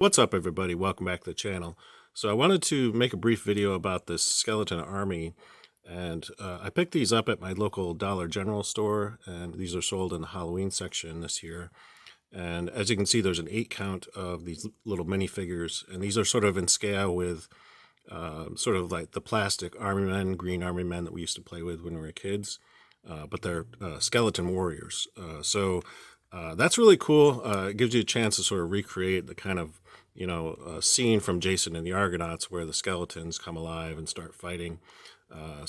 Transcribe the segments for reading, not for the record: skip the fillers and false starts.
What's up, everybody? Welcome back to the channel. So I wanted to make a brief video about this skeleton army, and I picked these up at my local Dollar General store, and these are sold in the Halloween section this year. And as you can see, there's an 8 count of these little minifigures, and these are sort of in scale with sort of like the plastic army men, green army men that we used to play with when we were kids, but they're skeleton warriors. That's really cool. It gives you a chance to sort of recreate the kind of scene from Jason and the Argonauts where the skeletons come alive and start fighting. I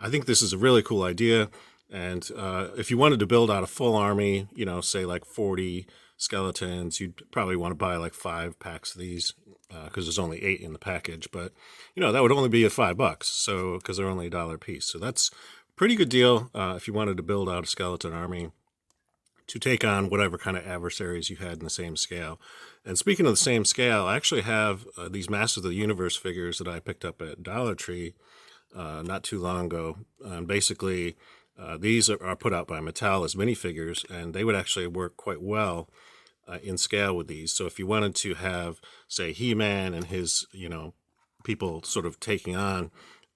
think this is a really cool idea. And if you wanted to build out a full army, say like 40 skeletons, you'd probably want to buy like 5 packs of these because there's only 8 in the package. But, that would only be at $5. So, because they're only $1 a piece. So that's a pretty good deal if you wanted to build out a skeleton army to take on whatever kind of adversaries you had in the same scale. And speaking of the same scale, I actually have these Masters of the Universe figures that I picked up at Dollar Tree not too long ago. Basically, these are put out by Mattel as minifigures, and they would actually work quite well in scale with these. So if you wanted to have, say, He-Man and his, people sort of taking on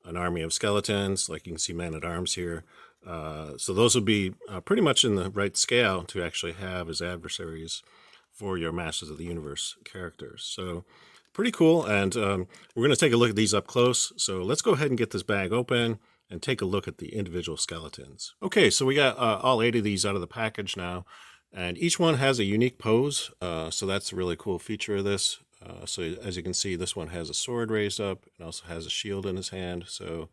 an army of skeletons, like you can see Man-at-Arms here, so those would be pretty much in the right scale to actually have as adversaries for your Masters of the Universe characters. So pretty cool, and we're going to take a look at these up close. So let's go ahead and get this bag open and take a look at the individual skeletons. Okay, so we got all 8 of these out of the package now, and each one has a unique pose, so that's a really cool feature of this. So as you can see, this one has a sword raised up and also has a shield in his hand, so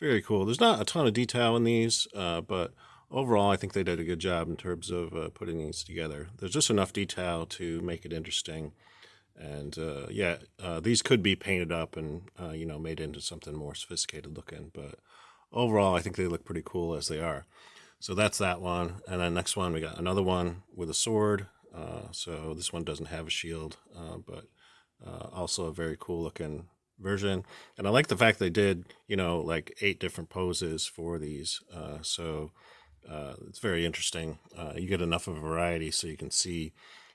very cool. There's not a ton of detail in these, but overall I think they did a good job in terms of putting these together. There's just enough detail to make it interesting. And these could be painted up and made into something more sophisticated looking, but overall I think they look pretty cool as they are. So that's that one. And then next one, we got another one with a sword. So this one doesn't have a shield, but also a very cool looking version. And I like the fact they did, like 8 different poses for these. It's very interesting. You get enough of a variety so you can see,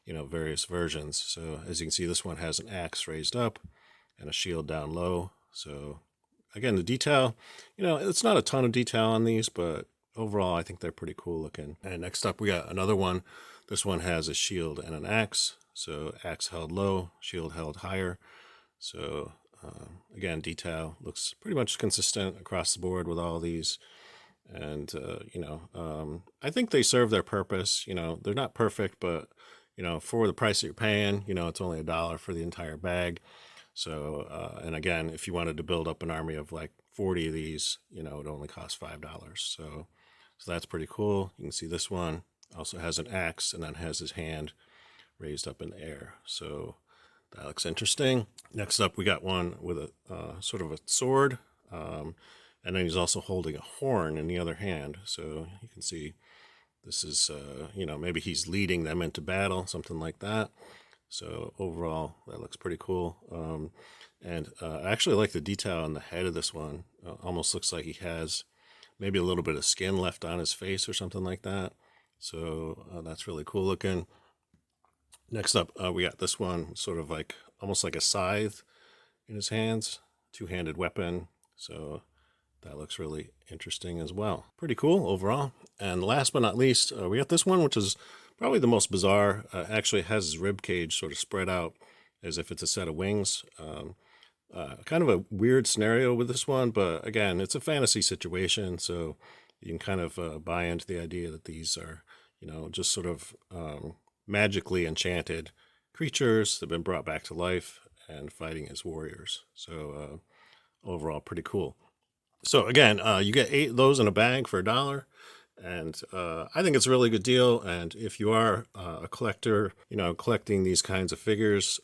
various versions. So as you can see, this one has an axe raised up and a shield down low. So again, the detail, it's not a ton of detail on these, but overall, I think they're pretty cool looking. And next up, we got another one. This one has a shield and an axe. So axe held low, shield held higher. So again, detail looks pretty much consistent across the board with all these. And, I think they serve their purpose. They're not perfect, but, for the price that you're paying, it's only $1 for the entire bag. So, and again, if you wanted to build up an army of like 40 of these, it only costs $5. So that's pretty cool. You can see this one also has an axe and then has his hand raised up in the air. So that looks interesting. Next up, we got one with a sort of a sword, and then he's also holding a horn in the other hand. So you can see this is, maybe he's leading them into battle, something like that. So overall, that looks pretty cool. I actually like the detail on the head of this one. Almost looks like he has maybe a little bit of skin left on his face or something like that. So that's really cool looking. Next up, we got this one, sort of like almost like a scythe in his hands, 2-handed weapon. So that looks really interesting as well. Pretty cool overall. And last but not least, we got this one, which is probably the most bizarre. Actually has his rib cage sort of spread out as if it's a set of wings. Kind of a weird scenario with this one, but again, it's a fantasy situation, so you can kind of buy into the idea that these are, just sort of magically enchanted creatures that have been brought back to life and fighting as warriors. So overall, pretty cool. So again, you get 8 of those in a bag for $1. And I think it's a really good deal. And if you are a collector, collecting these kinds of figures,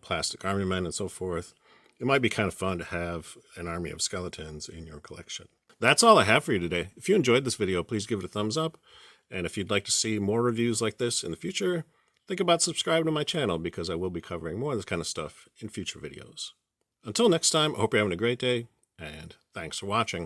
plastic army men and so forth, it might be kind of fun to have an army of skeletons in your collection. That's all I have for you today. If you enjoyed this video, please give it a thumbs up. And if you'd like to see more reviews like this in the future, think about subscribing to my channel because I will be covering more of this kind of stuff in future videos. Until next time, I hope you're having a great day, and thanks for watching.